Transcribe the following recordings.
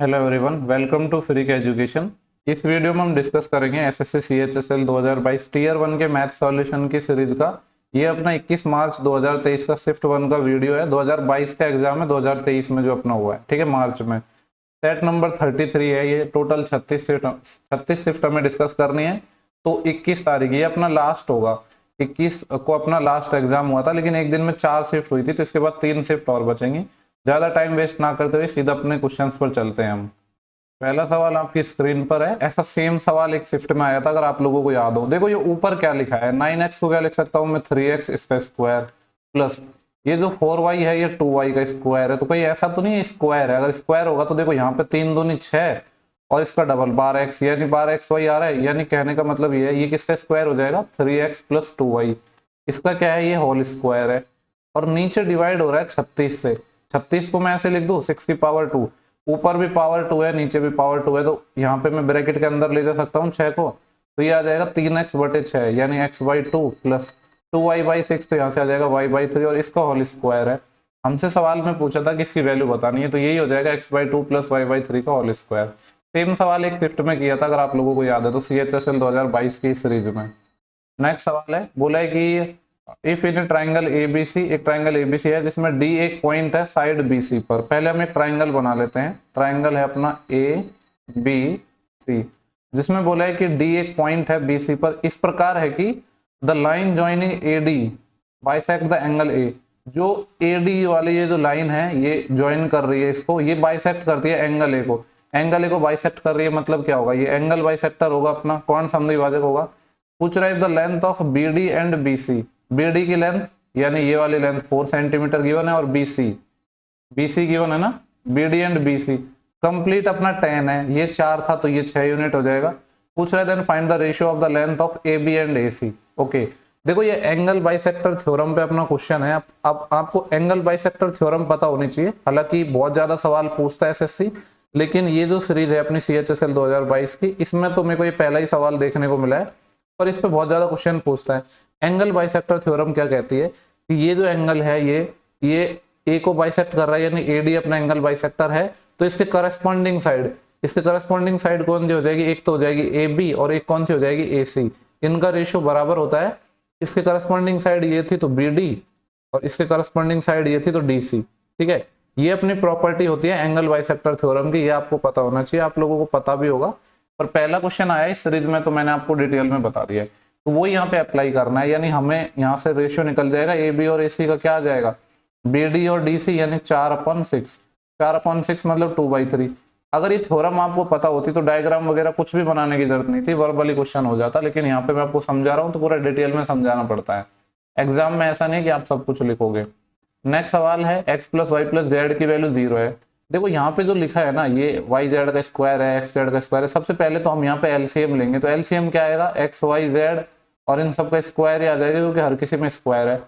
Hello everyone, welcome to free education. इस video में हम डिस्कस करेंगे एसएससी सीएचएसएल 2022 टीयर 1 के मैथ सॉल्यूशन की सीरीज का। ये अपना 21 मार्च 2023 का शिफ्ट 1 का वीडियो है। 2022 का एग्जाम है 2023 में जो अपना हुआ है, ठीक है, मार्च में। सेट नंबर 33 है। ये टोटल 36 शिफ्ट हमें डिस्कस करनी है। तो 21 तारीख ये अपना लास्ट होगा। 21 को अपना लास्ट एग्जाम हुआ था, लेकिन एक दिन में 4 शिफ्ट हुई थी, तो इसके बाद 3 शिफ्ट और बचेंगी। ज्यादा टाइम वेस्ट ना करते हुए सीधा अपने क्वेश्चंस पर चलते हैं हम। पहला सवाल आपकी स्क्रीन पर है। ऐसा सेम सवाल एक शिफ्ट में आया था, अगर आप लोगों को याद हो। देखो ये ऊपर क्या लिखा है, 9x को क्या लिख सकता हूं मैं, 3x इसका स्क्वायर प्लस ये जो 4y है ये 2y का स्क्वायर है। तो कोई ऐसा तो नहीं है स्क्वायर है। अगर स्क्वायर होगा तो देखो यहाँ पे 3 दूनी 6 और इसका डबल 12x, यानी 12xy आ रहा है। यानी कहने का मतलब ये है, ये किसका स्क्वायर हो जाएगा, 3x प्लस 2y। इसका क्या है, ये होल स्क्वायर है। और नीचे डिवाइड हो रहा है 36 से। 36 को मैं ऐसे लिख दूं 6 की पावर 2। ऊपर भी पावर 2 है, नीचे भी पावर 2 है, तो यहाँ पे मैं ब्रैकेट के अंदर ले जा सकता हूँ 6 को। तो ये आ जाएगा 3x/6, यानी x/2 प्लस 2y/6। तो यहाँ से आ जाएगा y/3 और इसका होल स्क्वायर है। हमसे सवाल में पूछा था कि इसकी वैल्यू बतानी है, तो यही हो जाएगा x/2 प्लस y/3 का होल स्क्वायर। सेम सवाल एक शिफ्ट में किया था, अगर आप लोगों को याद है तो, CHSL 2022 की सीरीज में। नेक्स्ट सवाल है, बोला है कि इफ इन ट्राइंगल एबीसी, एक ट्राइंगल एबीसी है जिसमें डी एक पॉइंट है साइड बीसी पर। पहले हम एक ट्राइंगल बना लेते हैं। ट्राइंगल है अपना ए बी सी, जिसमें बोला है कि डी एक पॉइंट है बीसी पर। इस प्रकार है कि the line joining AD bisect the angle A. जो एडी वाली ये जो लाइन है ये ज्वाइन कर रही है इसको, ये बाइसेक्ट करती है एंगल ए को। एंगल ए को बाइसेक्ट कर रही है, मतलब क्या होगा, ये एंगल बाइसेक्टर होगा अपना। कौन समद्विभाजक होगा। पूछ रहा है the length of BD and BC. BD की लेंथ यानी ये वाली लेंथ 4 सेंटीमीटर गिवन है, और बीसी गिवन है ना, बीडी एंड बीसी। कंप्लीट अपना 10 है, ये 4 था तो ये 6 यूनिट हो जाएगा। पूछ रहा है then find the ratio of the length of A B and A C. Okay, देखो ये एंगल बाइसेक्टर थ्योरम पे अपना क्वेश्चन है। अब आपको एंगल बाइसेक्टर थ्योरम पता होनी चाहिए। हालांकि बहुत ज्यादा सवाल पूछता है एसएससी, लेकिन ये जो सीरीज है अपनी CHSL 2022 की, इसमें तो मेरे को ये पहला ही सवाल देखने को मिला है, और इस पे बहुत ज्यादा क्वेश्चन पूछता है। एंगल बाइसेक्टर थ्योरम क्या कहती है कि ये जो एंगल है ये ए को बाइसेक्ट कर रहा है, यानी एडी अपना एंगल बाइसेक्टर है। तो इसके करस्पॉन्डिंग साइड कौन सी हो जाएगी, एक तो हो जाएगी ए बी और एक कौन सी हो जाएगी ए सी। इनका रेशियो बराबर होता है। इसके करस्पॉन्डिंग साइड ये थी तो बी डी, और इसके करस्पॉन्डिंग साइड ये थी तो डी सी। ठीक है, ये अपनी प्रॉपर्टी होती है एंगल बाइसेक्टर थ्योरम की। ये आपको पता होना चाहिए, आप लोगों को पता भी होगा। पर पहला क्वेश्चन आया इस सीरीज में, तो मैंने आपको डिटेल में बता दिया है। तो वो यहाँ पे अप्लाई करना है, यानी हमें यहाँ से रेशियो निकल जाएगा ए बी और ए सी का। क्या आ जाएगा, बी डी और डी सी, यानी 4/6। 4/6 मतलब 2/3। अगर ये थ्योरम आपको पता होती तो डायग्राम वगैरह कुछ भी बनाने की जरूरत नहीं थी, वर्बली क्वेश्चन हो जाता। लेकिन यहाँ पे मैं आपको समझा रहा हूँ तो पूरा डिटेल में समझाना पड़ता है। एग्जाम में ऐसा नहीं कि आप सब कुछ लिखोगे। नेक्स्ट सवाल है, x plus Y plus Z की वैल्यू 0 है। देखो यहाँ पे जो लिखा है ना, ये वाई जेड का स्क्वायर है, एक्स जेड का स्क्वायर है। सबसे पहले तो हम यहाँ पे एलसीएम लेंगे। तो एलसीएम क्या आएगा, एक्स वाई जेड, और इन सब का स्क्वायर ही आ जाएगा, क्योंकि हर किसी में स्क्वायर है।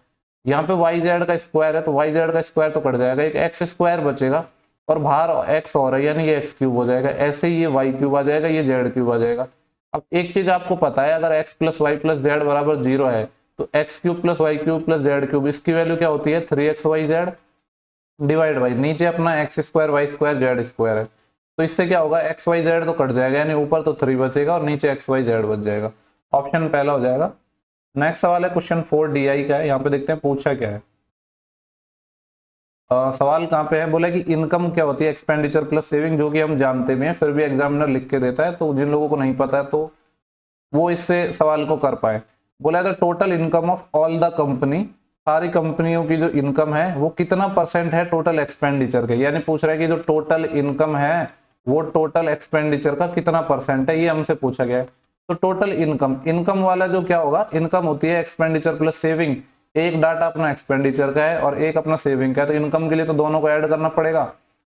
यहाँ पे वाई जेड का स्क्वायर है, तो वाई जेड का स्क्वायर तो कट जाएगा, एक एक्स स्क्वायर बचेगा, और बाहर एक्स और है, यानी ये एक्स क्यूब हो जाएगा। ऐसे ही ये वाई क्यूब आ जाएगा, ये जेड क्यूब आ जाएगा। अब एक चीज आपको पता है, अगर X plus Y plus Z बराबर 0 है, तो X cube plus Y cube plus Z cube, इसकी वैल्यू क्या होती है, 3xyz डिवाइड बाई नीचे अपना X square Y square Z square है। तो इससे क्या होगा, एक्स वाई जेड तो कट जाएगा, यानी ऊपर तो 3 बचेगा और नीचे एक्स वाई जेड बच जाएगा। ऑप्शन पहला हो जाएगा। नेक्स्ट सवाल है क्वेश्चन 4 DI का है। यहाँ पे देखते हैं पूछा क्या है। सवाल कहाँ पे है, बोला कि इनकम क्या होती है, एक्सपेंडिचर प्लस सेविंग, जो कि हम जानते भी हैं, फिर भी एग्जामिनर लिख के देता है। तो जिन लोगों को नहीं पता है तो वो इससे सवाल को कर पाए। बोला है the total income of all the company, सारी कंपनियों की जो इनकम है वो कितना परसेंट है टोटल एक्सपेंडिचर के। यानी पूछ रहा है कि जो टोटल इनकम है वो टोटल एक्सपेंडिचर का कितना परसेंट है, ये हमसे पूछा गया है। तो टोटल इनकम वाला जो क्या होगा, इनकम होती है एक्सपेंडिचर प्लस सेविंग। एक डाटा अपना एक्सपेंडिचर का है और एक अपना सेविंग का है, तो इनकम के लिए तो दोनों को ऐड करना पड़ेगा।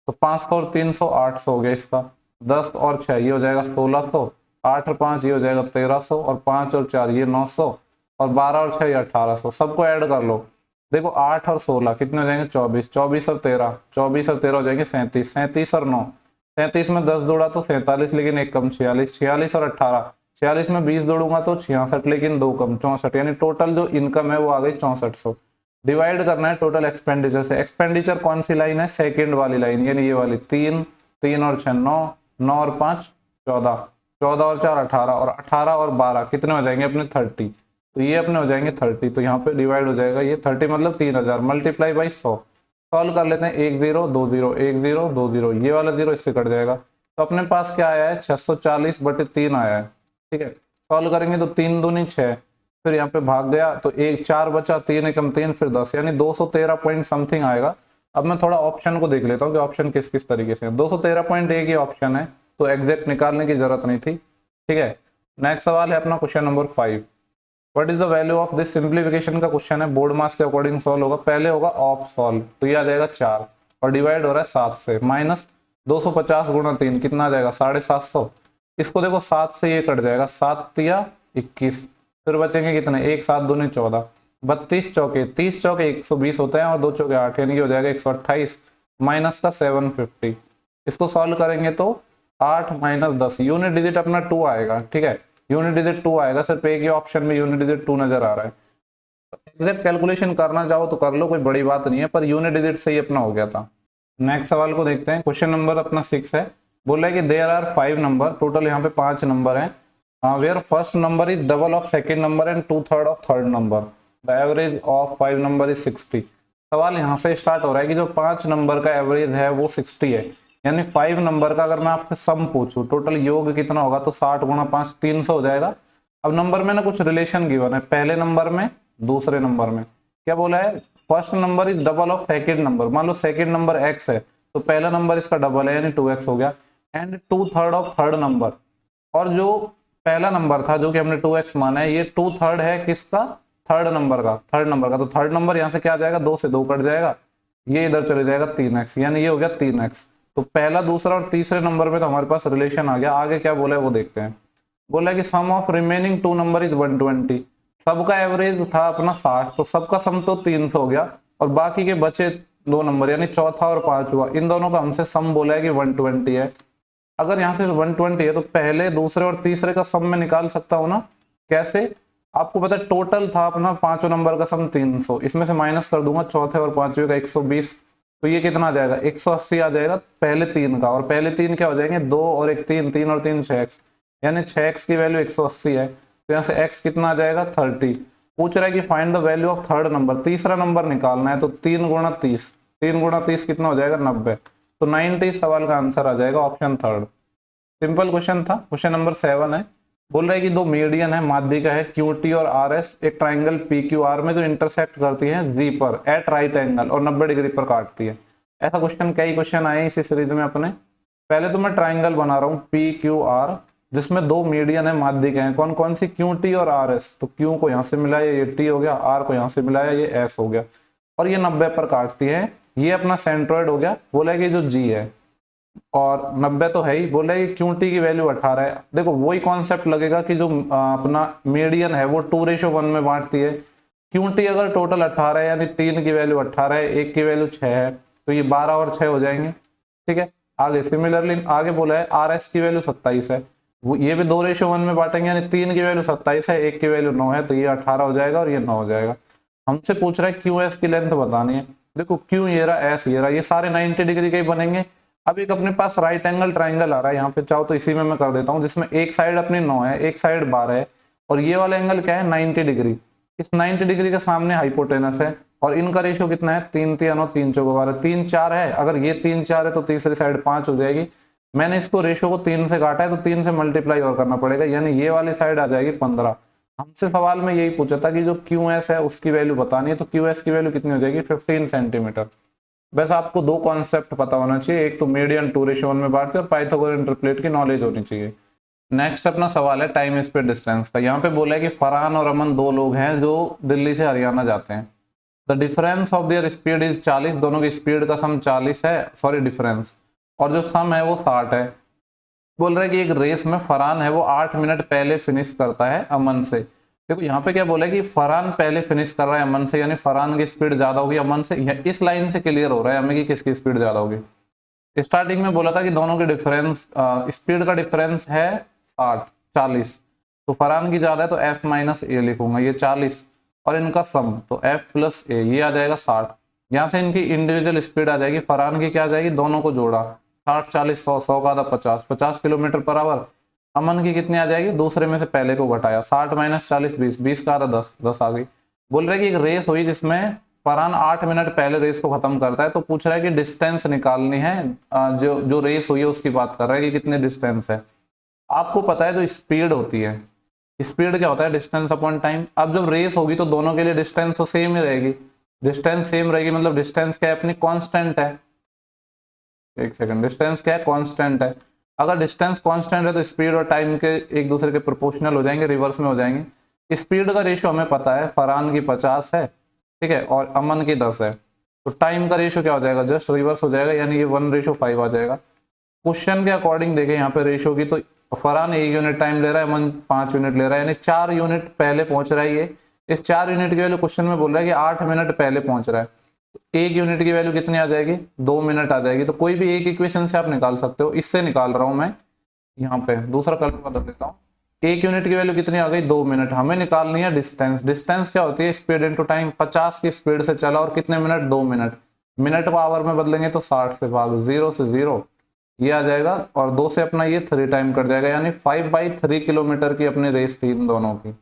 तो 500 और 300 800 हो गया इसका, 10 और 6 ये हो जाएगा 1600, 8 और 5 ये हो जाएगा 1300, और 5 और 4 ये 900, और 12 और 6 ये 1800। सबको ऐड कर लो। देखो 8 और 16 कितने हो जाएंगे, 24, 24 और 13, 24 और 13 हो जाएंगे 37, 37 और 9, 37 में 10 जोड़ा तो 47, लेकिन एक कम 46, 46 और 18, 46 में 20 जोड़ूंगा तो 66, लेकिन 2 कम 64, यानी टोटल जो इनकम है वो आ गई 6400। डिवाइड करना है टोटल एक्सपेंडिचर से। एक्सपेंडिचर कौन सी लाइन है, सेकंड वाली लाइन, यानी ये वाली 3 3 और 6 9, 9 और 5 14, 14 और 4 18, और 18 और 12 कितने हो जाएंगे अपने 30। तो ये अपने हो जाएंगे 30, तो यहाँ पे डिवाइड हो जाएगा ये 30 मतलब 3000 मल्टीप्लाई बाई 100। सॉल्व कर लेते हैं, 1 0 2 0 1 0 2 0, ये वाला 0 इससे कट जाएगा। तो अपने पास क्या आया है 640/3 आया है। ठीक है, सॉल्व करेंगे तो 3 दूनी 6, फिर यहाँ पे भाग गया तो 1 4 बचा, 3 एकम 3 फिर 10, यानी 213 पॉइंट समथिंग आएगा। अब मैं थोड़ा ऑप्शन को देख लेता हूँ कि ऑप्शन किस किस तरीके से है। 213.1 ये ऑप्शन है, तो एग्जैक्ट निकालने की जरूरत नहीं थी। ठीक है, नेक्स्ट सवाल है अपना question number 5। What is the value of this simplification का क्वेश्चन है, बोर्ड मास के अकॉर्डिंग सॉल्व होगा। पहले होगा ऑफ सॉल्व, तो ये आ जाएगा 4 और डिवाइड हो रहा है 7 से, माइनस 250 गुणा 3 कितना आ जाएगा 750। इसको देखो 7 से ये कट जाएगा, 7 तिया 21, फिर बचेंगे कितने 1 7 दूनी 14, 32 चौके 30 चौके 120 होते हैं और 2 चौके 8, यानी कि हो जाएगा 128 माइनस का 750। इसको सॉल्व करेंगे तो 8 माइनस 10, यूनिट डिजिट अपना 2 आएगा। ठीक है, यूनिट डिजिट 2 आएगा, सिर्फ एक ही ऑप्शन में यूनिट डिजिट 2 नजर आ रहा है। एग्जैक्ट कैलकुलेशन करना चाहो तो कर लो, कोई बड़ी बात नहीं है, पर यूनिट डिजिट से ही अपना हो गया था। नेक्स्ट सवाल को देखते हैं, क्वेश्चन नंबर अपना 6 है। बोला है कि देयर आर 5 नंबर, टोटल यहाँ पे 5 नंबर हैं, where first number is double of second number and 2/3 of third number, the average of 5 number is 60। सवाल यहाँ से स्टार्ट हो रहा है कि जो 5 नंबर का एवरेज है वो 60 है, यानी 5 नंबर का अगर मैं आपसे सम पूछूं टोटल योग कितना होगा, तो 60 गुणा 5 300 हो जाएगा। अब नंबर में ना कुछ रिलेशन गिवन है, पहले नंबर में दूसरे नंबर में। क्या बोला है, first number is double of second number, मान लो सेकेंड नंबर x है तो पहला नंबर इसका डबल है यानी 2x हो गया, एंड 2/3 ऑफ थर्ड नंबर, और जो पहला नंबर था जो कि हमने 2x माना है, ये 2/3 है किसका, थर्ड नंबर का, तो थर्ड नंबर यहाँ से क्या आ जाएगा 2 से 2 कट जाएगा, ये इधर चले जाएगा 3x, यानी ये हो गया 3x। तो पहला दूसरा और तीसरे नंबर में तो हमारे पास रिलेशन आ गया। आगे क्या बोला है वो देखते हैं। बोला है कि सम ऑफ रिमेनिंग 2 नंबर इज 120, सबका एवरेज था अपना 60, तो सबका सम तो 300 हो गया, और बाकी के बचे 2 नंबर यानी चौथा और पांचवा, इन दोनों का हमसे सम बोला है कि 120 है। अगर यहाँ से 120 है तो पहले दूसरे और तीसरे का सम में निकाल सकता हूँ ना, कैसे, आपको पता है टोटल था अपना पांचों नंबर का सम 300, इसमें से माइनस कर दूंगा चौथे और पांचवे का 120, तो ये कितना आ जाएगा 180 आ जाएगा पहले 3 का, और पहले 3 क्या हो जाएंगे 2 और 1 3, 3 और 3 6x, यानी 6x की वैल्यू 180 है, तो यहाँ से x कितना आ जाएगा 30। पूछ रहा है कि find the value of third number, तीसरा नंबर निकालना है, तो 3 गुणा 30, 3 गुणा 30 कितना हो जाएगा 90, तो 90 सवाल का आंसर आ जाएगा ऑप्शन थर्ड। सिंपल क्वेश्चन था। क्वेश्चन नंबर 7 है, बोल रहा है कि दो मीडियन है, माध्यिका है QT और RS एक ट्राइंगल PQR में जो इंटरसेक्ट करती है G पर एट राइट एंगल और 90 डिग्री पर काटती है। ऐसा क्वेश्चन कई क्वेश्चन आए इसी सीरीज में अपने। पहले तो मैं ट्राइंगल बना रहा हूँ PQR जिसमें दो मीडियन है, माध्यिका है, कौन कौन सी QT और RS, तो Q को यहाँ से मिलाया ये T हो गया, R को यहाँ से मिलाया ये S हो गया, और ये 90 पर काटती है, ये अपना सेंट्रोइड हो गया। बोला है कि जो G है और 90 तो है ही, बोला है कि QT की वैल्यू 18 है। देखो वही कॉन्सेप्ट लगेगा कि जो अपना मीडियन है वो 2:1 में बांटती है। QT अगर टोटल 18 है यानी 3 की वैल्यू 18 है, 1 की वैल्यू 6 है, तो ये 12 और 6 हो जाएंगे। ठीक है, आगे सिमिलरली आगे बोला है RS की वैल्यू 27 है, वो ये भी 2:1 में बांटेंगे, यानी 3 की वैल्यू 27 है, 1 की वैल्यू 9 है, तो ये 18 हो जाएगा और ये 9 हो जाएगा। हमसे पूछ रहा है QS की लेंथ बतानी है। देखो Q ये रहा, S ये रहा, ये सारे 90 डिग्री के ही बनेंगे। अब एक अपने पास राइट एंगल ट्राइंगल आ रहा है यहाँ पे, चाहो तो इसी में मैं कर देता हूँ, जिसमें एक साइड अपनी 9 है, एक साइड 12 है, और ये वाला एंगल क्या है 90 डिग्री। इस 90 डिग्री के सामने हाइपोटेनस है, और इनका रेशियो कितना है 3 3 9 3 4 12, 3 4 है। अगर ये 3 4 है तो तीसरी साइड 5 हो जाएगी। मैंने इसको रेशियो को 3 से काटा है, तो 3 से मल्टीप्लाई और करना पड़ेगा, यानी ये वाली साइड आ जाएगी 15। हमसे सवाल में यही पूछा था कि जो QS है उसकी वैल्यू बतानी है, तो QS की वैल्यू कितनी हो जाएगी 15 सेंटीमीटर। बस आपको दो कॉन्सेप्ट पता होना चाहिए, एक तो मीडियन 2:1 में बांटते और पाइथागोरस इंटरपोलेट की नॉलेज होनी चाहिए। नेक्स्ट अपना सवाल है टाइम स्पीड डिस्टेंस का। यहाँ पे बोला है कि फरहान और अमन दो लोग हैं जो दिल्ली से हरियाणा जाते हैं। The difference of their speed is 40, दोनों की स्पीड का सम 40 है, सॉरी डिफरेंस, और जो सम है वो 60 है। बोल रहा है कि एक रेस में फरहान है वो 8 मिनट पहले फिनिश करता है अमन से। देखो यहाँ पे क्या बोला है कि फरहान पहले फिनिश कर रहा है अमन से, यानी फरहान की स्पीड ज्यादा होगी अमन से। इस लाइन से क्लियर हो रहा है हमें कि किसकी स्पीड ज्यादा होगी। स्टार्टिंग में बोला था कि दोनों के डिफरेंस स्पीड का डिफरेंस है 40, तो फरहान की ज्यादा है तो F - A लिखूंगा, ये 40, और इनका सम तो F + A, ये आ जाएगा 60। यहाँ से इनकी इंडिविजुअल स्पीड आ जाएगी, फरहान की क्या आ जाएगी, दोनों को जोड़ा 60 40 100, 100 का आधा 50, 50 किलोमीटर पर आवर। अमन की कितनी आ जाएगी, दूसरे में से पहले को घटाया, 60 माइनस 40 20, 20 का आधा 10, 10 आ गई। बोल रहे कि एक रेस हुई जिसमें फरहान 8 मिनट पहले रेस को खत्म करता है, तो पूछ रहा है कि डिस्टेंस निकालनी है, जो जो रेस हुई है उसकी बात कर रहा है कि कितनी डिस्टेंस है। आपको पता है जो स्पीड होती है, स्पीड क्या होता है, डिस्टेंस अपॉन टाइम। अब जब रेस होगी तो दोनों के लिए डिस्टेंस तो सेम ही रहेगी, डिस्टेंस सेम रहेगी मतलब डिस्टेंस क्या है अपनी, कांस्टेंट है। एक सेकंड, डिस्टेंस क्या है, कांस्टेंट है। अगर डिस्टेंस कांस्टेंट है तो स्पीड और टाइम के एक दूसरे के प्रोपोर्शनल हो जाएंगे, रिवर्स में हो जाएंगे। स्पीड का रेशियो हमें पता है, फरहान की 50 है, ठीक है, और अमन की 10 है, तो टाइम का रेशियो क्या हो जाएगा, जस्ट रिवर्स हो जाएगा, यानी ये 1:5 आ जाएगा। क्वेश्चन के अकॉर्डिंग देखें यहाँ पे रेशियो की, तो फरहान 1 यूनिट टाइम ले रहा है, अमन 5 यूनिट ले रहा है, यानी 4 यूनिट पहले पहुंच रहा है। ये इस 4 यूनिट की वैल्यू क्वेश्चन में बोल रहा है कि 8 मिनट पहले पहुंच रहा है, तो 1 यूनिट की वैल्यू कितनी आ जाएगी, 2 मिनट आ जाएगी। तो कोई भी एक इक्वेशन से आप निकाल सकते हो, इससे निकाल रहा हूं मैं, यहाँ पे दूसरा कलर बदल देता हूँ। 1 यूनिट की वैल्यू कितनी आ गई, 2 मिनट। हमें निकालनी है डिस्टेंस। डिस्टेंस क्या होती है, स्पीड इनटू टाइम। 50 की स्पीड से चला और कितने मिनट, 2 मिनट। मिनट को आवर में बदलेंगे तो 60 से भाग, 0 से 0 ये आ जाएगा, और 2 से अपना ये 3 टाइम कट जाएगा, यानी 5/3 किलोमीटर की अपनी रेस थी इन दोनों की।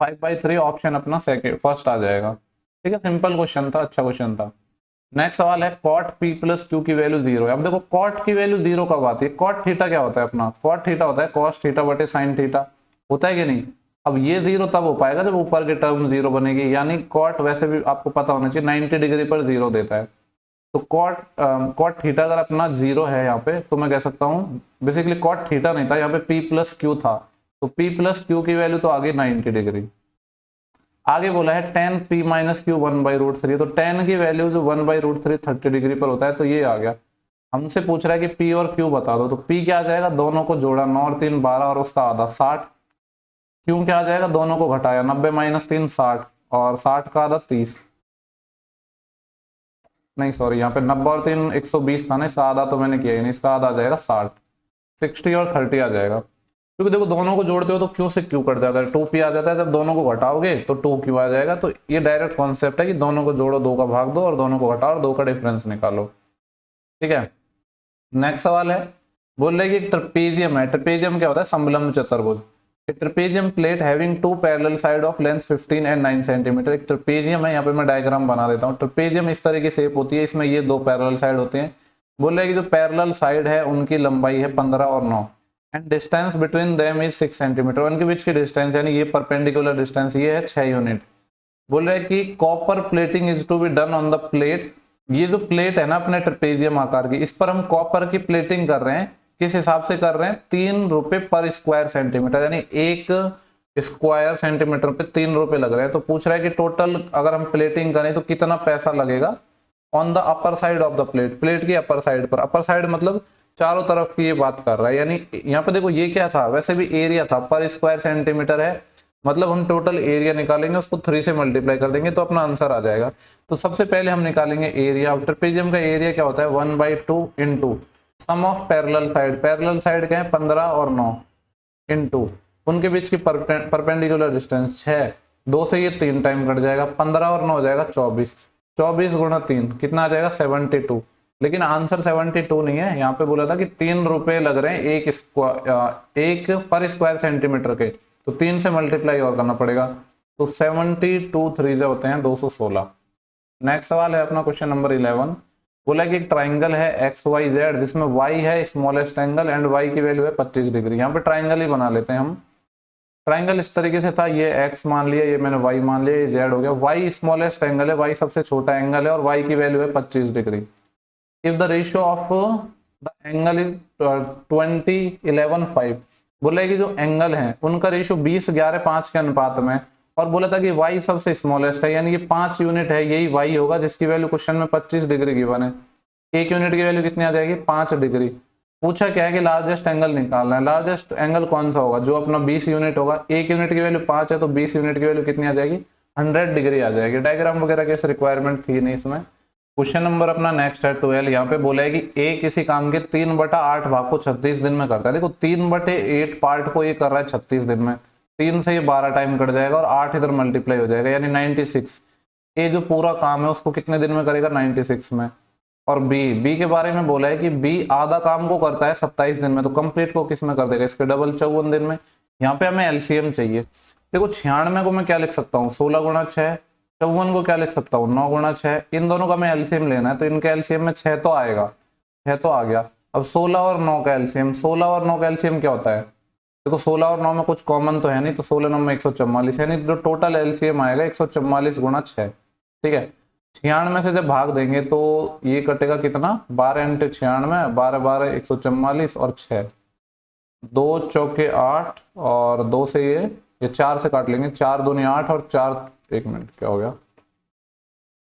5/3 ऑप्शन अपना सेकेंड फर्स्ट आ जाएगा। ठीक है, सिंपल क्वेश्चन था, अच्छा क्वेश्चन था। नेक्स्ट सवाल है, कॉट पी प्लस क्यू की वैल्यू 0 है। अब देखो कॉट की वैल्यू 0 कब आती है, कॉट थीटा क्या होता है अपना, कॉट थीटा होता है कॉस थीटा बटे साइन थीटा, होता है कि नहीं। अब ये 0 तब हो पाएगा जब ऊपर की टर्म 0 बनेगी, यानी कॉट वैसे भी आपको पता होना चाहिए 90 डिग्री पर 0 देता है। तो कॉट थीटा अगर अपना 0 है यहाँ पे, तो मैं कह सकता हूँ बेसिकली कॉट थीटा नहीं था, यहाँ पे पी प्लस क्यू था, तो पी प्लस क्यू की वैल्यू तो आ गई 90 डिग्री। आगे बोला है tan p माइनस क्यू 1/√3, तो tan की वैल्यू जो 1/√3 30 डिग्री पर होता है, तो ये आ गया। हमसे पूछ रहा है कि p और q बता दो, तो p क्या आ जाएगा, दोनों को जोड़ा, 9 और 3 12 और उसका आधा 60। q क्या आ जाएगा, दोनों को घटाया, 90 माइनस 3 60, और 60 का आधा 30, नहीं सॉरी यहाँ पे 90 और 3 120 था ना, इसका आधा तो मैंने किया ही नहीं, इसका आधा आ जाएगा 60, 60 और 30 आ जाएगा। क्योंकि देखो दोनों को जोड़ते हो तो क्यू से क्यू कट जाता है, 2p आ जाता है, जब दोनों को घटाओगे तो 2q आ जाएगा। तो ये डायरेक्ट कॉन्सेप्ट है कि दोनों को जोड़ो, 2 का भाग दो और दोनों को घटाओ और 2 का डिफरेंस निकालो। ठीक है, नेक्स्ट सवाल है, बोल रहे कि ट्रेपेजियम है। ट्रेपेजियम क्या होता है, समलंब चतुर्भुज। Trapezium plate having 2 parallel side of length 15 and 9 centimetre. एक ट्रेपेजियम है, यहाँ पे मैं डायग्राम बना देता हूँ। ट्रेपेजियम इस तरह की शेप होती है, इसमें ये 2 पैरेलल साइड होते हैं। बोल रहे कि जो पैरेलल साइड है उनकी लंबाई है 15 और 9, and distance between them is 6 centimetre. उनके बीच की डिस्टेंस यानी ये परपेंडिकुलर डिस्टेंस ये है 6 यूनिट। बोल रहे कि copper plating is to be done on the plate. ये जो प्लेट है ना अपने ट्रेपेजियम आकार की, इस पर हम कॉपर की प्लेटिंग कर रहे हैं, किस हिसाब से कर रहे हैं, 3 रुपए पर स्क्वायर सेंटीमीटर, यानी 1 स्क्वायर सेंटीमीटर पे 3 रुपए लग रहे हैं। तो पूछ रहा है कि टोटल अगर हम प्लेटिंग करें तो कितना पैसा लगेगा on the upper side of the plate, plate की अपर साइड पर। अपर साइड मतलब चारों तरफ की ये बात कर रहा है, यानी यहाँ पे देखो ये क्या था, वैसे भी एरिया था, पर स्क्वायर सेंटीमीटर है, मतलब हम टोटल एरिया निकालेंगे, उसको 3 से मल्टीप्लाई कर देंगे तो अपना आंसर आ जाएगा। तो सबसे पहले हम निकालेंगे एरिया। ट्रेपेजियम का एरिया क्या होता है, 1/2 into sum of parallel side. Parallel side क्या है, 15 और 9 इंटू उनके बीच की परपेंडिकुलर डिस्टेंस 6, 2 से ये 3 टाइम कट जाएगा, 15 और 9 हो जाएगा 24, 24 गुणा 3 कितना आ जाएगा 72। लेकिन आंसर 72 नहीं है, यहाँ पे बोला था कि 3 रुपए लग रहे हैं एक पर स्क्वायर सेंटीमीटर के, तो 3 से मल्टीप्लाई और करना पड़ेगा, तो 72 3 से होते हैं 216। नेक्स्ट सवाल है अपना क्वेश्चन नंबर 11। बोला कि एक ट्राइंगल है XYZ जिसमें y है स्मॉलेस्ट एंगल एंड y की वैल्यू है 25 डिग्री। यहाँ पे ट्राइंगल ही बना लेते हैं हम। ट्राइंगल इस तरीके से था, ये x मान लिया, ये मैंने y मान लिया, ये z हो गया। y स्मॉलेस्ट एंगल है, y सबसे छोटा एंगल है, और y की वैल्यू है 25 degree. If the ratio of the angle is 20:11:5। बोला कि जो एंगल है उनका रेशियो 20:11:5 के अनुपात में, और बोला था कि y सबसे स्मॉलेस्ट है, यानी ये 5 यूनिट है, यही y होगा जिसकी वैल्यू क्वेश्चन में 25 डिग्री गिवन है। 1 यूनिट की वैल्यू कितनी आ जाएगी, 5 डिग्री। पूछा क्या है कि लार्जेस्ट एंगल निकालना है। लार्जेस्ट एंगल कौन सा होगा, जो अपना 20 यूनिट होगा। 1 यूनिट की वैल्यू 5 है, तो 20 यूनिट की वैल्यू कितनी आ जाएगी, 100 डिग्री आ जाएगी। डायग्राम वगैरह की रिक्वायरमेंट थी नहीं इसमें। क्वेश्चन नंबर अपना नेक्स्ट है 12। यहाँ पे बोला है कि ए किसी काम के 3/8 भाग को 36 दिन में करता है। देखो 3/8 पार्ट को ये कर रहा है 36 दिन में, 3 से ये 12 टाइम कट जाएगा और 8 इधर मल्टीप्लाई हो जाएगा, यानी 96। ये जो पूरा काम है उसको कितने दिन में करेगा, 96 में। और बी के बारे में बोला है कि बी आधा काम को करता है 27 दिन में, तो कंप्लीट को किस में कर देगा, इसके डबल 54 दिन में। यहाँ पे हमें एलसीएम चाहिए। देखो 96 को मैं क्या लिख सकता हूँ, 16 गुणा 6, 54 को क्या लिख सकता हूँ, 9 गुणा 6। इन दोनों का हमें एलसीएम लेना है, तो इनके एलसीएम में 6 तो आएगा, 6 तो आ गया। अब 16 और 9 का एलसीएम, 16 और 9 का एलसीएम क्या होता है, देखो 16 और 9 में कुछ कॉमन तो है नहीं, तो 16 9 में 144, यानी जो टोटल एलसीएम आएगा 144 गुणा 6। ठीक है, 96 से जब भाग देंगे तो ये कटेगा कितना, 12 इंटू 96, 12 12 144 और 6, 2 चौके 8 और 2 से ये 4 से काट लेंगे, 4 दूनी 8 और 4, एक मिनट क्या हो गया,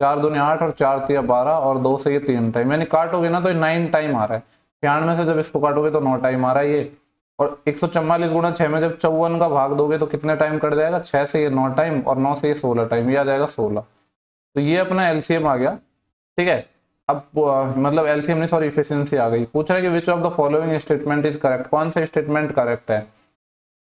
4 दूनी 8 और 4 तिया 12 और 2 से ये 3 टाइम, यानी काटोगे ना तो 9 टाइम आ रहा है। 96 से जब इसको काटोगे तो 9 टाइम आ रहा है ये। और 144 गुणा 6 में जब 54 का भाग दोगे तो कितने टाइम कट जाएगा, 6 से ये 9 टाइम और 9 से ये 16 टाइम, ये आ जाएगा 16। तो ये अपना एलसीएम आ गया। ठीक है, अब मतलब एलसीएम नहीं सॉरी इफिशिएंसी आ गई। पूछ रहा है कि which of the following statement is correct, कौन सा स्टेटमेंट करेक्ट है।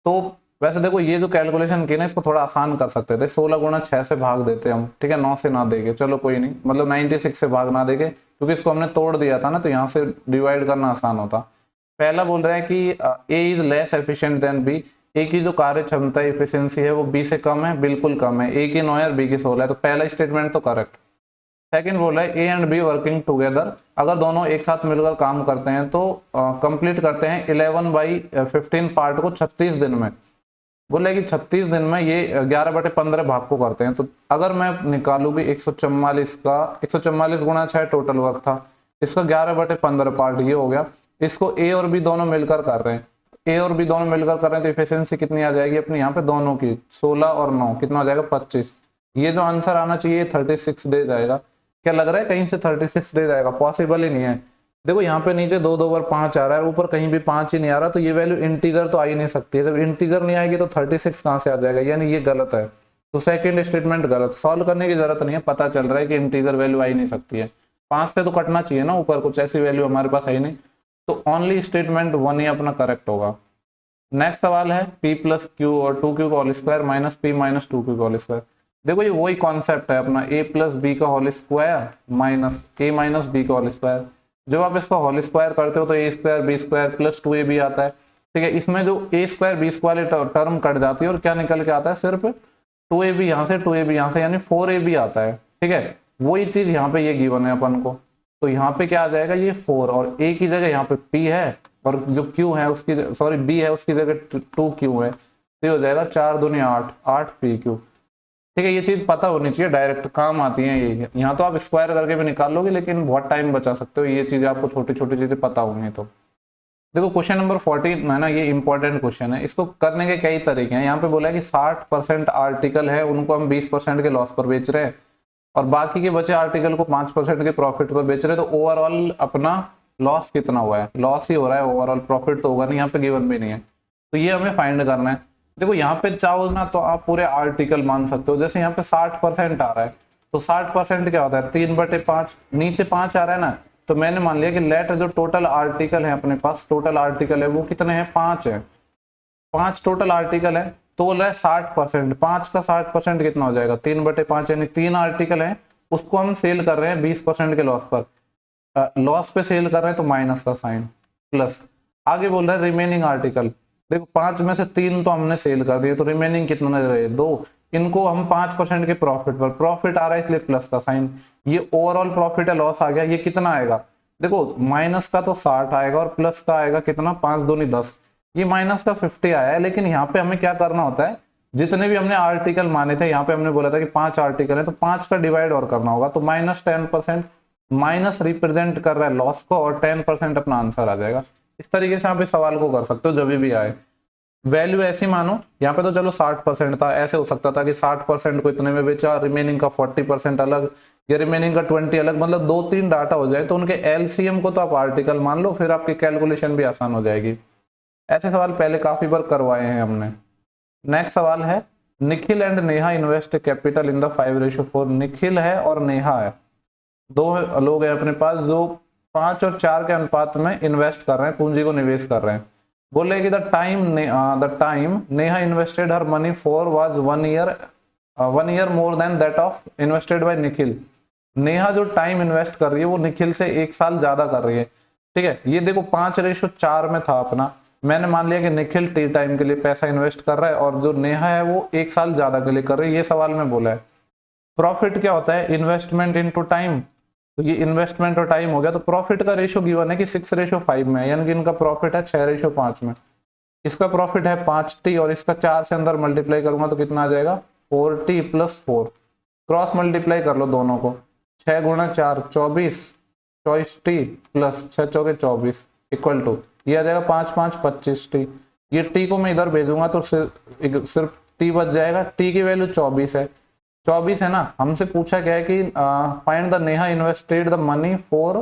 तो वैसे देखो ये जो कैलकुलेशन की ना इसको थोड़ा आसान कर सकते थे, 16 गुणा 6 से भाग देते हम, ठीक है, 9 से ना देके, चलो कोई नहीं, मतलब 96 से भाग ना देके, क्योंकि इसको हमने तोड़ दिया था ना, तो यहाँ से डिवाइड करना आसान होता। पहला बोल रहा है कि A is less efficient than B, A की जो कार्य क्षमता इफिशियंसी है वो बी से कम है, बिल्कुल कम है, ए की 9 है और बी की 16 है, तो पहला स्टेटमेंट तो करेक्ट। सेकंड बोल रहा है A and be working together, अगर दोनों एक साथ मिलकर काम करते हैं तो कंप्लीट करते हैं 11/15 पार्ट को 36 दिन में। बोले कि 36 दिन में ये 11/15 भाग को करते हैं। तो अगर मैं निकालूंगी 144 का, 144 गुणा 6 टोटल वर्क था, इसका 11/15 पार्ट ये हो गया। इसको ए और बी दोनों मिलकर कर रहे हैं, ए और बी दोनों मिलकर कर रहे हैं, तो इफिशियंसी कितनी आ जाएगी अपनी यहाँ पे दोनों की, 16 और 9 कितना आ जाएगा 25। ये जो आंसर आना चाहिए 36 डेज आएगा। क्या लग रहा है कहीं से 36 डेज आएगा, पॉसिबल ही नहीं है। देखो यहाँ पे नीचे 2 2 बार 5 आ रहा है, ऊपर कहीं भी 5 ही नहीं आ रहा, तो ये वैल्यू इंटीजर तो आ ही नहीं सकती है। जब इंटीजर नहीं आएगी तो 36 कहाँ से आ जाएगा, यानी ये गलत है। तो सेकंड स्टेटमेंट गलत, सॉल्व करने की जरूरत नहीं है, पता चल रहा है कि इंटीजर वैल्यू आ ही नहीं सकती है। 5 से तो कटना चाहिए ना ऊपर, कुछ ऐसी वैल्यू हमारे पास है ही नहीं, तो ओनली स्टेटमेंट 1 ही अपना करेक्ट होगा। नेक्स्ट सवाल है p प्लस क्यू और 2q whole square minus p minus 2q whole square. देखो ये वही कॉन्सेप्ट है अपना, a प्लस बी का whole square minus a minus B का होल स्क्वायर। जब आप इसका होल स्क्वायर करते हो तो a square B square plus 2ab आता है। ठीक है, इसमें जो a square B square term cut जाती है और क्या निकल के आता है, सिर्फ 2ab यहाँ से 2ab यहाँ से, यानी 4ab आता है। ठीक है, वही चीज यहाँ पे ये गिवन है अपन को, तो यहाँ पे क्या आ जाएगा, ये 4 और a की जगह यहाँ पे p है और जो q है उसकी सॉरी b है उसकी जगह 2q है, तो हो जाएगा 4 दूनी 8 8pq। ठीक है, ये चीज पता होनी चाहिए, डायरेक्ट काम आती है ये। यहाँ तो आप स्क्वायर करके भी निकाल लोगे लेकिन बहुत टाइम बचा सकते हो, ये चीज आपको छोटी छोटी चीजें पता होंगी। तो देखो क्वेश्चन नंबर 14 है ना, ये इंपॉर्टेंट क्वेश्चन है। इसको करने के कई तरीके हैं। यहाँ पे बोला है कि 60% आर्टिकल है उनको हम 20% के लॉस पर बेच रहे हैं और बाकी के बचे आर्टिकल को 5% के प्रॉफिट पर बेच रहे हैं, तो ओवरऑल अपना लॉस कितना हुआ है, लॉस ही हो रहा है, ओवरऑल प्रॉफिट तो होगा नहीं, यहाँ पे गिवन भी नहीं है। तो ये हमें फाइंड करना है। देखो यहाँ पे चाहो ना तो आप पूरे आर्टिकल मान सकते हो, जैसे यहाँ पे 60% आ रहा है तो 60% क्या होता है 3/5, नीचे 5 आ रहा है ना, तो मैंने मान लिया कि लेट जो टोटल आर्टिकल है अपने पास, टोटल आर्टिकल है वो कितने हैं, 5 है, 5 टोटल आर्टिकल है, तो बोल रहा है 60%, 5 का 60% कितना हो जाएगा 3/5, यानी 3 आर्टिकल है, उसको हम सेल कर रहे हैं 20% के लॉस पर, लॉस पे सेल कर रहे हैं तो माइनस का साइन प्लस। आगे बोल रहा है रिमेनिंग आर्टिकल, देखो 5 में से 3 तो हमने सेल कर दिए, तो रिमेनिंग कितना रहे 2, इनको हम 5% के प्रॉफिट पर, प्रॉफिट आ रहा है इसलिए प्लस का साइन, ये ओवरऑल प्रॉफिट है, लॉस आ गया, ये कितना आएगा, देखो माइनस का तो 60 आएगा और प्लस का आएगा कितना 5 दूनी 10, ये माइनस का 50 आया है। लेकिन यहाँ पे हमें क्या करना होता है, जितने भी हमने आर्टिकल माने थे, यहाँ पे हमने बोला था कि 5 आर्टिकल है तो 5 का डिवाइड और करना होगा, तो -10%, माइनस रिप्रेजेंट कर रहा है लॉस को और 10% अपना आंसर आ जाएगा। इस तरीके से आप इस सवाल को कर सकते हो जब भी आए। वैल्यू ऐसी मानो, यहाँ पे तो चलो 60% था, ऐसे हो सकता था कि 60% को इतने में बेचा, रिमेनिंग का 40% अलग या रिमेनिंग का 20 अलग, मतलब 2-3 डाटा हो जाए तो उनके एलसीएम को तो आप आर्टिकल मान लो, फिर आपकी कैलकुलेशन भी आसान हो जाएगी। ऐसे सवाल पहले काफी बार करवाए हैं हमने। नेक्स्ट सवाल है, Nikhil and Neha invest capital in the 5:4। Nikhil है और नेहा है, 2 लोग हैं अपने पास जो 5 और 4 के अनुपात में इन्वेस्ट कर रहे हैं, पूंजी को निवेश कर रहे हैं। बोले कि the time Neha invested her money for was 1 year more than that of invested bye Nikhil. Neha जो टाइम इन्वेस्ट कर रही है वो निखिल से 1 साल ज्यादा कर रही है, ठीक है। ये देखो 5:4 में था अपना, मैंने मान लिया कि निखिल टी टाइम के लिए पैसा इन्वेस्ट कर रहा है और जो नेहा है वो 1 साल ज्यादा के लिए कर रही है, ये सवाल में बोला है। प्रॉफिट क्या होता है? इन्वेस्टमेंट इनटू टाइम, तो ये इन्वेस्टमेंट और टाइम हो गया। तो प्रॉफिट का रेशियो गिवन है कि 6:5 में है, यानी कि इनका प्रॉफिट है 6:5 में। इसका प्रॉफिट है 5t और इसका 4 से अंदर मल्टीप्लाई करूंगा तो कितना आ जाएगा? 4t + 4। क्रॉस मल्टीप्लाई कर लो दोनों को, 6 × 4 24, 24t + 6 × 4 24 इक्वल टू, ये आ जाएगा 5 × 5 25t। ये t को मैं इधर भेजूंगा तो सिर्फ t बच जाएगा। t की वैल्यू 24 है, 24 है ना। हमसे पूछा क्या है कि find the Neha invested the money for,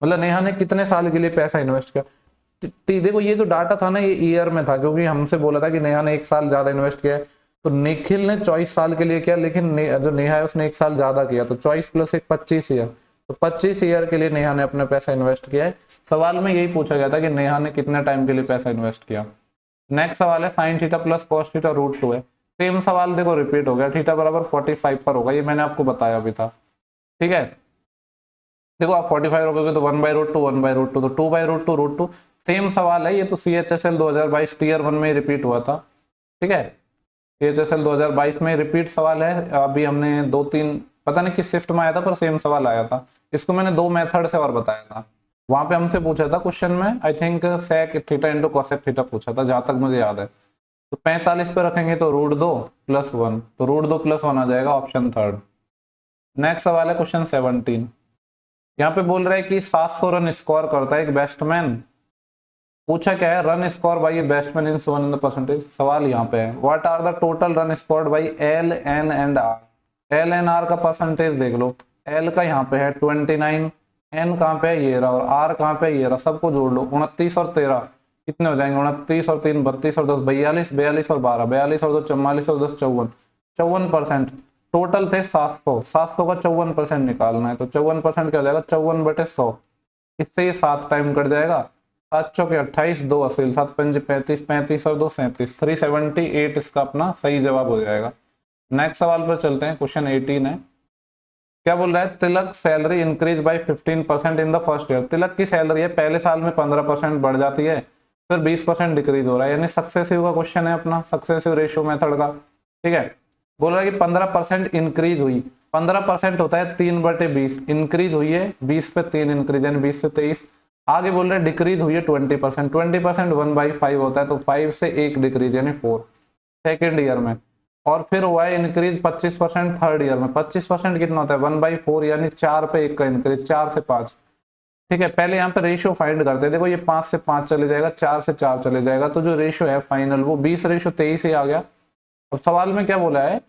मतलब नेहा ने कितने साल के लिए पैसा इन्वेस्ट किया। देखो ये जो डाटा था ना ये ईयर में था, क्योंकि हमसे बोला था कि नेहा ने 1 साल ज्यादा इन्वेस्ट किया है। तो निखिल ने 24 साल के लिए किया, लेकिन जो नेहा है उसने 1 साल ज्यादा किया, तो 24 + 1 25 ईयर, तो 25 ईयर के लिए नेहा ने अपना पैसा इन्वेस्ट किया है। सवाल में यही पूछा गया था कि नेहा ने कितने टाइम के लिए पैसा इन्वेस्ट किया। नेक्स्ट सवाल है sin थीटा + cos थीटा √2 है। सेम सवाल देखो रिपीट हो गया, थीटा बराबर 45 पर होगा, ये मैंने आपको बताया भी था, ठीक है। देखो आप 45 रखोगे तो 1/√2 1/√2 तो 2/√2 √2। सेम सवाल है ये, तो CHSL 2022 टीयर 1 में रिपीट हुआ था, ठीक है। CHSL 2022 में रिपीट सवाल है। अभी हमने 2-3 पता नहीं किस शिफ्ट में आया था पर सेम सवाल आया था। इसको मैंने 2 मेथड से और बताया था। वहां पे हमसे पूछा था क्वेश्चन में, I think sec theta × cosec theta पूछा था, जहां तक मुझे याद है। तो 45 पे रखेंगे तो √2 + 1, तो √2 + 1 आ जाएगा, ऑप्शन 3। नेक्स्ट सवाल है क्वेश्चन 17। यहाँ पे बोल रहा है कि 700 रन स्कोर करता है एक बैट्समैन। पूछा क्या है? Run score by batsman in 100%। सवाल यहाँ पे है what are the total run scored by L, N and R। L, N, R का परसेंटेज देख लो। L का यहाँ पे है 29, N कहाँ पे है? ये रहा, और R कहाँ पे है? ये रहा। सबको जोड़ लो, 29 और 13 कितने हो जाएंगे? 29 और 3 32 और 10 42, 42 और 12 42 और 2 44 और 10 54, 54%। टोटल थे 700, 700 का 54% निकालना है, तो 54% क्या हो जाएगा? 54/100। इससे ये 7 टाइम कट जाएगा। 7 चौके 28, 2 असील, 7 पंजे 35, 35 और 2 37, 378 इसका अपना सही जवाब हो जाएगा। नेक्स्ट सवाल पर चलते हैं, क्वेश्चन 18 है। क्या बोल रहा है? Tilak salary increase by 15% in the first year. Tilak की सैलरी है पहले साल में 15% बढ़ जाती है, फिर 20% डिक्रीज हो रहा है, यानी सक्सेसिव का क्वेश्चन है अपना, सक्सेसिव रेशियो मेथड का, ठीक है। बोल रहा है कि 15% इंक्रीज हुई। 15% होता है 3/20, इंक्रीज हुई है 20 पे 3 इंक्रीज, यानी 20 से 23। आगे बोल रहे हैं डिक्रीज हुई है 20%, 20% 1/5 होता है, तो 5 से 1 डिक्रीज यानी 4 सेकेंड ईयर में। और फिर हुआ है इंक्रीज 25% थर्ड ईयर में। 25% कितना होता है? 1/4, यानी 4 पे 1 का इंक्रीज, 4 से 5, ठीक है। पहले यहाँ पे रेशियो फाइंड करते हैं। देखो ये 5 से 5 चले जाएगा, 4 से 4 चले जाएगा, तो जो रेशियो है फाइनल वो 20:23 ही आ गया। अब सवाल में क्या बोला है?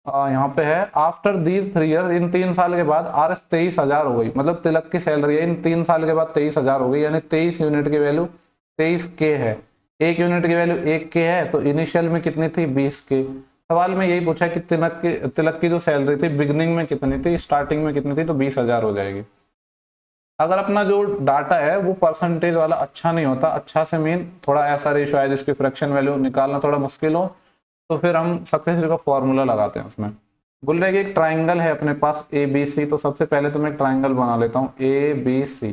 यहाँ पे है आफ्टर दीज 3 ईयर, इन 3 साल के बाद RS 23,000 हो गई। मतलब तिलक की सैलरी है इन 3 साल के बाद 23,000 हो गई, यानी 23 यूनिट की वैल्यू 23K है। 1 यूनिट की वैल्यू 1K है, तो इनिशियल में कितनी थी? 20K। सवाल में यही पूछा कि तिलक की जो सैलरी थी बिगनिंग में कितनी थी, स्टार्टिंग में कितनी थी, तो 20,000 हो जाएगी। अगर अपना जो डाटा है वो परसेंटेज वाला अच्छा नहीं होता, अच्छा से मीन थोड़ा ऐसा रेशियो है जिसकी फ्रैक्शन वैल्यू निकालना थोड़ा मुश्किल हो, तो फिर हम सक्सेस का फॉर्मूला लगाते हैं उसमें। बोल रहे हैं कि एक ट्राइंगल है अपने पास ABC, तो सबसे पहले तो मैं एक ट्राइंगल बना लेता हूँ ABC,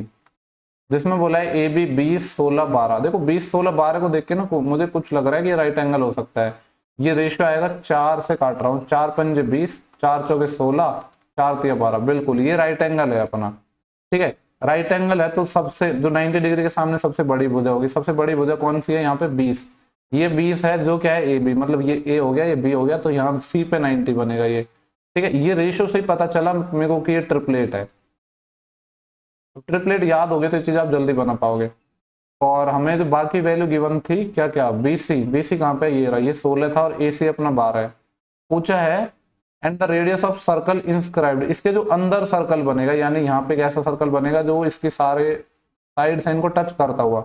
जिसमें बोला है AB 20 16 12। देखो 20 16 12 को देख के ना मुझे कुछ लग रहा है कि राइट एंगल हो सकता है। ये रेशियो आएगा 4 से काट रहा हूँ, 4 पंजे 20, 4 चौके 16, 4 तिया 12, बिल्कुल ये राइट एंगल है अपना, ठीक है। राइट एंगल है तो सबसे जो 90 डिग्री के सामने सबसे बड़ी भुजा होगी। सबसे बड़ी भुजा कौन सी है? यहाँ पे 20। ये 20 है जो क्या है? AB, मतलब ये A हो गया, ये B हो गया, तो यहाँ C पे 90 बनेगा ये, ठीक है। ये रेशियो से ही पता चला मेरे को कि ये ट्रिपलेट है। ट्रिपलेट याद हो गया तो ये चीज आप जल्दी बना पाओगे। और हमें जो बाकी वैल्यू गिवन थी क्या क्या? BC कहाँ पे? ये रहा, ये 16 था, और AC अपना 12 है। पूछा है and the radius of circle inscribed, इसके जो अंदर सर्कल बनेगा, यानी यहाँ पे एक ऐसा सर्कल बनेगा जो इसके सारे साइड से इनको टच करता हुआ,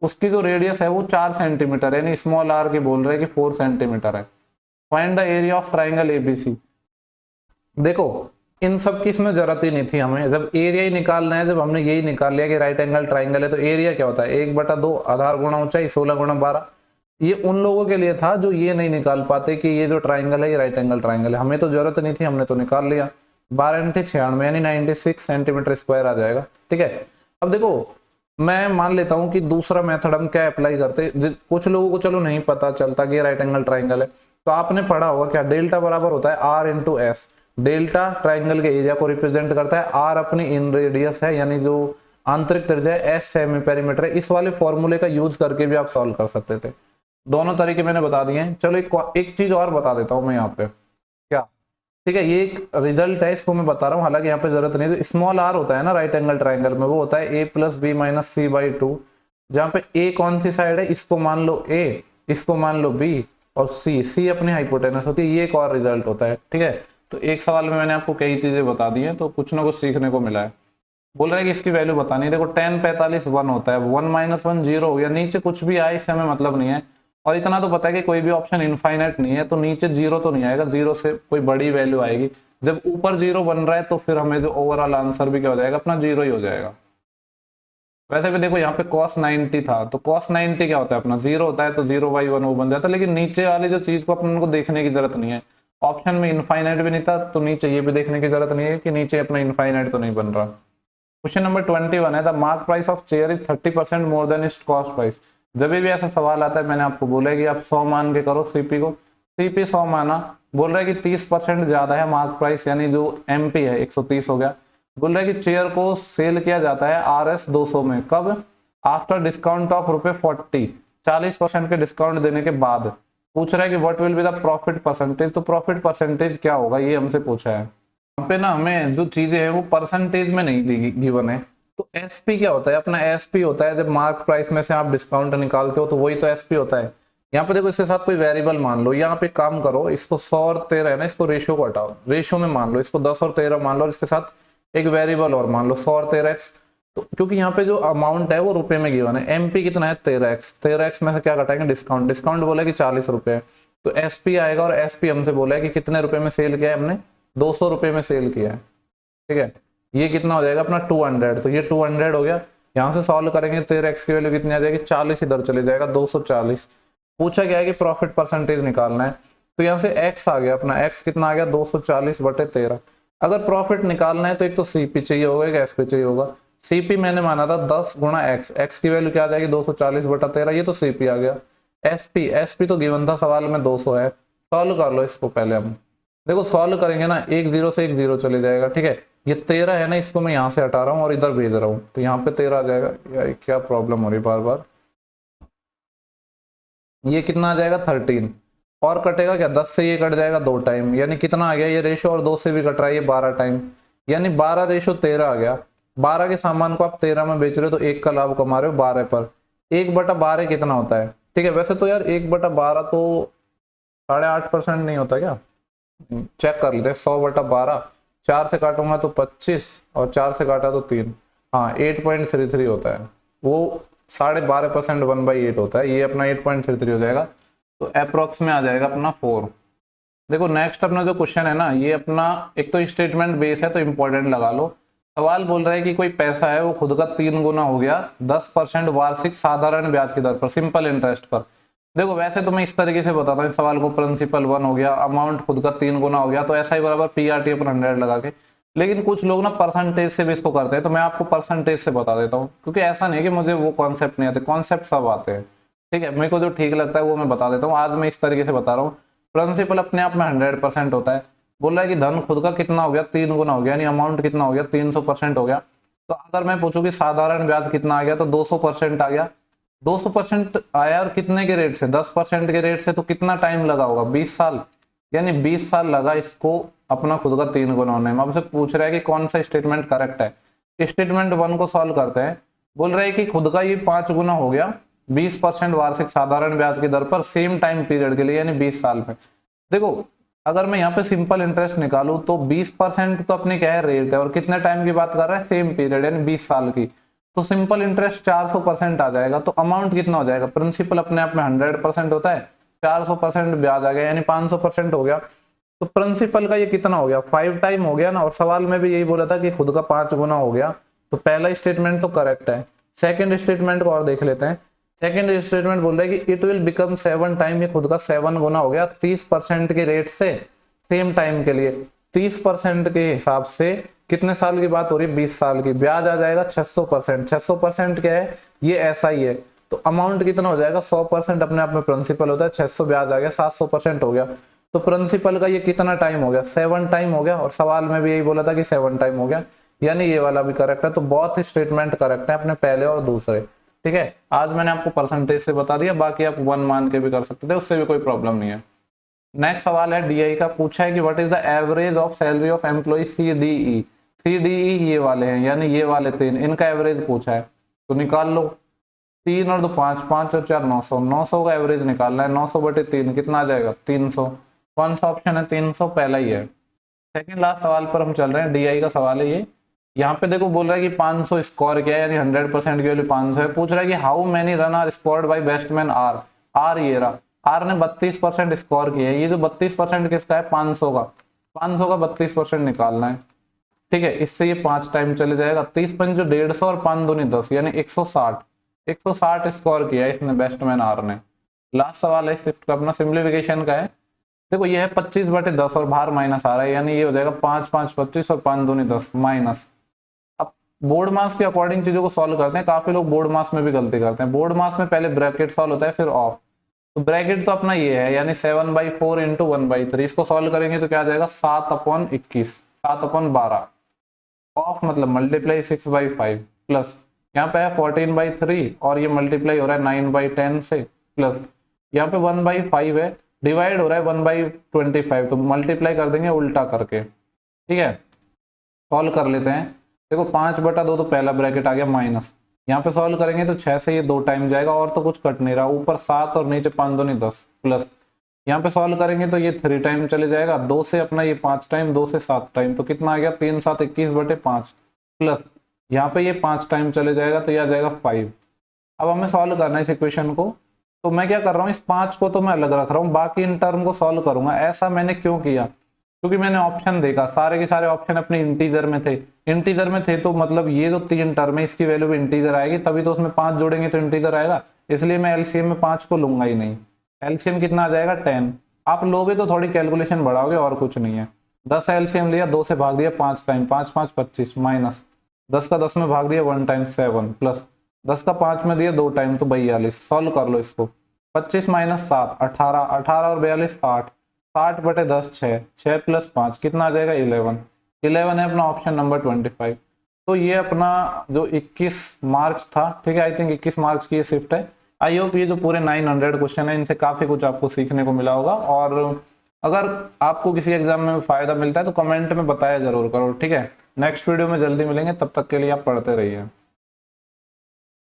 उसकी जो रेडियस है वो 4 सेंटीमीटर, यानी स्मॉल r की बोल रहे हैं कि 4 सेंटीमीटर है। Find the area of triangle ABC। देखो इन सब की इसमें जरूरत ही नहीं थी हमें, जब एरिया ही निकालना है, जब हमने यही निकाल लिया कि राइट एंगल ट्राइंगल है, तो एरिया क्या होता है? 1/2 आधार गुणा ऊंचाई 16 × 12। ये उन लोगों के लिए था जो ये नहीं निकाल पाते कि ये जो ट्राइंगल है ये राइट एंगल ट्राइंगल है। हमें तो जरूरत नहीं थी, हमने तो निकाल लिया। 12×96 यानी 96 सेंटीमीटर स्क्वायर आ जाएगा। ठीक है, अब देखो मैं मान लेता हूं कि दूसरा मेथड हम क्या अप्लाई करते, कुछ लोगों को चलो नहीं पता चलता कि राइट एंगल ट्राइंगल है, तो आपने पढ़ा होगा क्या, डेल्टा बराबर होता है R into S. Delta triangle के एरिया को रिप्रेजेंट करता है, आर अपनी इन रेडियस है यानी जो आंतरिक त्रिज्या है, एस सेमी पेरीमीटर है। इस वाले फॉर्मूले का यूज करके भी आप सॉल्व कर सकते थे। दोनों तरीके मैंने बता दिए हैं। चलो एक चीज और बता देता हूं मैं यहाँ पे, क्या, ठीक है, ये एक रिजल्ट है, इसको मैं बता रहा हूँ, हालांकि यहाँ पे जरूरत नहीं है। तो स्मॉल आर होता है ना राइट एंगल ट्राइंगल में, वो होता है A plus B minus C by 2, जहाँ पे ए कौन सी साइड है, इसको मान लो ए, इसको मान लो बी, और सी अपनी हाइपोटेनस होती है। ये एक और रिजल्ट होता है। ठीक है, तो एक सवाल में मैंने आपको कई चीजें बता दी है, तो कुछ ना कुछ सीखने को मिला है। बोल रहा है कि इसकी वैल्यू बतानी है। देखो 10 45 1 होता है, 1 माइनस 1 0 हो गया, नीचे कुछ भी आए इससे हमें मतलब नहीं है। और इतना तो पता है कि कोई भी ऑप्शन इनफाइनाइट नहीं है, तो नीचे जीरो तो नहीं आएगा, जीरो से कोई बड़ी वैल्यू आएगी। जब ऊपर जीरो बन रहा है तो फिर हमें जो ओवरऑल आंसर भी क्या हो जाएगा, अपना जीरो ही हो जाएगा। वैसे भी देखो यहाँ पे cos 90 था, तो cos 90 क्या होता है, अपना जीरो होता है, तो 0/1 वो बन जाता है। लेकिन नीचे वाली जो चीज को अपन को देखने की जरूरत नहीं है, ऑप्शन में इनफाइनाइट भी नहीं था, तो नीचे ये भी देखने की जरूरत नहीं है कि नीचे अपना इनफाइनाइट तो नहीं बन रहा। क्वेश्चन नंबर 21 है, the mark price of chair is 30% more than it's cost price. जब भी ऐसा सवाल आता है, मैंने आपको बोला है कि आप 100 मान के करो सीपी को, सीपी 100 माना, बोल रहा है कि 30% ज्यादा है मार्क प्राइस, यानी जो एमपी है 130 हो गया। बोल रहा है कि चेयर को सेल किया जाता है RS 200 में, कब, आफ्टर डिस्काउंट ऑफ ₹40, 40% के डिस्काउंट देने के बाद। पूछ रहा है कि what will be the profit percentage, तो प्रॉफिट परसेंटेज क्या होगा, ये हमसे पूछा है। यहाँ पे ना हमें जो चीजें हैं वो परसेंटेज में नहीं दी गिवन है। तो एसपी क्या होता है, अपना एसपी होता है जब मार्क प्राइस में से आप डिस्काउंट निकालते हो, तो वही तो एसपी होता है। यहाँ पे देखो इसके साथ कोई वेरिएबल मान लो, यहाँ पे काम करो, इसको 100 और 13 है ना, इसको रेशियो को हटाओ, रेशियो में मान लो, इसको 10 और 13 मान लो, और इसके साथ एक वेरिएबल और मान लो 100 और 13x। तो क्योंकि यहाँ पे जो अमाउंट है वो रुपए में गिवन है, एमपी कितना है 13x, 13x में से क्या घटाएंगे, डिस्काउंट, डिस्काउंट बोला कि 40 रुपए, तो एसपी आएगा, और एसपी हमसे बोला है कि कितने रुपए में सेल किया है हमने, 200 रुपए में सेल किया है। ठीक है, ये कितना हो जाएगा अपना 200, तो ये 200 हो गया। यहाँ से सॉल्व करेंगे, 13x की वैल्यू कितनी आ जाएगी, 40 इधर चले जाएगा, 240। पूछा गया है कि प्रॉफिट परसेंटेज निकालना है, तो यहाँ से x आ गया, अपना x कितना आ गया, 240/13। अगर प्रॉफिट निकालना है तो एक तो सीपी चाहिए होगा, एक एसपी चाहिए होगा। सीपी मैंने माना था 10 गुणा x, x की वैल्यू क्या आ जाएगी, 240/13, ये तो सीपी आ गया। एसपी, एसपी तो गिवन था सवाल में 200 है। सॉल्व कर लो इसको पहले हम, देखो सॉल्व करेंगे ना, एक जीरो से एक जीरो चले जाएगा। ठीक है, ये 13 है ना, इसको मैं यहाँ से हटा रहा हूँ और इधर भेज रहा हूँ, तो यहाँ पे 13 आ जाएगा। यार क्या प्रॉब्लम हो रही बार बार, ये कितना आ जाएगा 13, और कटेगा क्या, 10 से ये कट जाएगा 2 टाइम, यानी कितना आ गया ये रेशो, और 2 से भी कट रहा है ये 12 टाइम, यानी 12:13 आ गया। 12 के सामान को आप 13 में बेच रहे हो, तो 1 का लाभ कमा रहे हो 12 पर। 1/12 कितना होता है, ठीक है, वैसे तो यार 1/12 तो 8.5% नहीं होता क्या, चेक कर लेते हैं। 100/12, 4 से काटूंगा तो 25, और 4 से काटा तो 3, हाँ 8.33 होता है, वो 12.5% 1/8 होता है, ये अपना 8.33 हो जाएगा, तो अप्रोक्स में आ जाएगा अपना 4। देखो नेक्स्ट अपना जो क्वेश्चन है ना, ये अपना एक तो स्टेटमेंट बेस है, तो इंपॉर्टेंट लगा लो। सवाल बोल रहा है कि कोई पैसा है वो खुद का 3 गुना हो गया 10% वार्षिक साधारण ब्याज की दर पर, सिंपल इंटरेस्ट पर। देखो वैसे तो मैं इस तरीके से बताता हूँ सवाल को, प्रिंसिपल 1 हो गया, अमाउंट खुद का 3 गुना हो गया, तो ऐसा ही बराबर PRT/100 लगा के। लेकिन कुछ लोग ना परसेंटेज से भी इसको करते हैं, तो मैं आपको परसेंटेज से बता देता हूँ, क्योंकि ऐसा नहीं कि मुझे वो कॉन्सेप्ट नहीं आते, कॉन्सेप्ट सब आते हैं। ठीक है, मेरे को जो ठीक लगता है वो मैं बता देता हूँ। आज मैं इस तरीके से बता रहा हूँ, प्रिंसिपल अपने आप में 100% होता है। बोल रहा है कि धन खुद का कितना हो गया, 3 गुना हो गया, यानी अमाउंट कितना हो गया, 300% हो गया। तो अगर मैं पूछूं कि साधारण ब्याज कितना आ गया, तो 200% आ गया। 200% आया, और कितने के रेट से, 10% के रेट से, तो कितना टाइम लगा होगा, 20 साल, यानी 20 साल लगा इसको अपना खुद का 3 गुना होने में। आपसे पूछ रहा है कि कौन सा स्टेटमेंट करेक्ट है। स्टेटमेंट 1 को सॉल्व करते हैं। बोल रहा है कि खुद का ये 5 गुना हो गया 20% वार्षिक साधारण ब्याज की दर पर, सेम टाइम पीरियड के लिए, यानी 20 साल में। देखो अगर मैं यहाँ पे सिंपल इंटरेस्ट निकालूं, तो 20% तो अपने क्या है, रेट है, और कितने टाइम की बात कर रहा है, सेम पीरियड, यानी 20 साल की, तो सिंपल इंटरेस्ट 400% आ जाएगा। तो अमाउंट कितना हो जाएगा, प्रिंसिपल अपने आप में 100% होता है, 400% ब्याज आ गया, यानी 500% हो गया। तो प्रिंसिपल का ये कितना हो गया, 5 टाइम हो गया ना, और सवाल में भी यही बोला था कि खुद का 5 गुना हो गया, तो पहला स्टेटमेंट तो करेक्ट है। सेकंड स्टेटमेंट को और देख लेते हैं। सेकंड स्टेटमेंट बोल रहा है कि इट विल बिकम 7 टाइम, ये खुद का 7 गुना हो गया 30% के रेट से, सेम टाइम के लिए। 30% के हिसाब से कितने साल की बात हो रही है, 20 साल की, ब्याज आ जाएगा 600%। 600% क्या है, ये ऐसा ही है, तो अमाउंट कितना हो जाएगा, 100% अपने आप में प्रिंसिपल होता है, 600 ब्याज आ गया, 700% हो गया। तो प्रिंसिपल का ये कितना टाइम हो गया, 7 टाइम हो गया, और सवाल में भी यही बोला था कि 7 टाइम हो गया, यानी ये वाला भी करेक्ट है। तो बहुत ही स्टेटमेंट करेक्ट है अपने पहले और दूसरे। ठीक है, आज मैंने आपको परसेंटेज से बता दिया, बाकी आप 1 मान के भी कर सकते थे, उससे भी कोई प्रॉब्लम नहीं है। नेक्स्ट सवाल है डीआई का, पूछा है कि what is the average of salary of employ CDE. CDE ये वाले हैं, यानी ये वाले 3, इनका एवरेज पूछा है, तो निकाल लो। 3 और 2 5, 5 और 4 900, 900 का एवरेज निकालना है। 900 बटे 3 कितना आ जाएगा, 300। कौन सा ऑप्शन है, 300 पहला ही है। सेकंड लास्ट सवाल पर हम चल रहे हैं, डीआई का सवाल है ये। यहाँ पे देखो बोल रहा है कि 500 स्कोर किया है, यानी 100% की वैल्यू 500 है। पूछ रहा है कि how many run are scored by batsman R. R ये रहा, आर ने 32% स्कोर किया है। ये जो 32% किसका है, 500 का। 500 का 32% निकालना है। ठीक है, इससे ये 5 टाइम चले जाएगा। 30 पंच 150 और 5 दूनी 10, यानी 160। 160 स्कोर किया है इसने बेस्टमैन आर ने। लास्ट सवाल है शिफ्ट का अपना, सिंप्लीफिकेशन का है। देखो ये है 25/10 और बाहर माइनस आ रहा है, यानी ये हो जाएगा 5 5 25 और 5 दूनी 10 माइनस। अब बोर्ड मास के अकॉर्डिंग चीजों को सॉल्व करते हैं। काफी लोग बोर्ड मास में भी गलती करते हैं। बोर्ड मास में पहले ब्रैकेट सॉल्व होता है, फिर ऑफ। तो ब्रैकेट तो अपना ये है, यानी 7/4 इंटू 1/3। इसको सॉल्व करेंगे तो क्या आ जाएगा, 7/21, 7/12। ऑफ मतलब मल्टीप्लाई 6/5 प्लस यहाँ पे है 14/3, और ये मल्टीप्लाई हो रहा है 9/10 से, प्लस यहाँ पे 1/5 है, डिवाइड हो रहा है 1/25, तो मल्टीप्लाई कर देंगे उल्टा करके। ठीक है, सॉल्व कर लेते हैं। देखो 5/2 तो पहला ब्रैकेट आ गया माइनस, यहाँ पे सॉल्व करेंगे तो 6 से ये 2 टाइम जाएगा, और तो कुछ कट नहीं रहा। ऊपर 7 और नीचे 5 दूनी 10, प्लस यहाँ पे सॉल्व करेंगे तो ये 3 टाइम चले जाएगा। 2 से अपना ये 5 टाइम, 2 से 7 टाइम, तो कितना आ गया, 3 7 21/5, प्लस यहाँ पे ये 5 टाइम चले जाएगा, तो ये आ जाएगा 5। अब हमें सॉल्व करना है इस इक्वेशन को। तो मैं क्या कर रहा हूँ, इस 5 को तो मैं अलग रख रहा हूँ, बाकी इन टर्म को सॉल्व करूंगा। ऐसा मैंने क्यों किया, क्योंकि मैंने ऑप्शन देखा, सारे के सारे ऑप्शन अपने इंटीजर में थे। इंटीजर में थे तो मतलब ये जो 3 टर्म है इसकी वैल्यू भी इंटीजर आएगी, तभी तो उसमें 5 जोड़ेंगे तो इंटीजर आएगा। इसलिए मैं एलसीएम में 5 को लूंगा ही नहीं। एलसीएम कितना आ जाएगा, 10। आप लोगे तो थोड़ी कैलकुलेशन बढ़ाओगे, और कुछ नहीं है। 10 एलसीएम लिया, 2 से भाग दिया 5 टाइम, 5 5 25 माइनस 10 का 10 में भाग दिया 1 टाइम 7, प्लस 10 का 5 में दिया 2 टाइम, तो 42। सॉल्व कर लो इसको। 25 माइनस 7 18, 18 और 42 8, 60/10 6, 6 प्लस 5 कितना आ जाएगा, 11। 11 है अपना ऑप्शन नंबर 25। तो ये अपना जो 21 मार्च था, ठीक है, आई थिंक 21 मार्च की ये शिफ्ट है। आई होप ये जो पूरे 900 क्वेश्चन है इनसे काफी कुछ आपको सीखने को मिला होगा, और अगर आपको किसी एग्जाम में फायदा मिलता है तो कमेंट में बताया जरूर करो। ठीक है, नेक्स्ट वीडियो में जल्दी मिलेंगे, तब तक के लिए आप पढ़ते रहिए।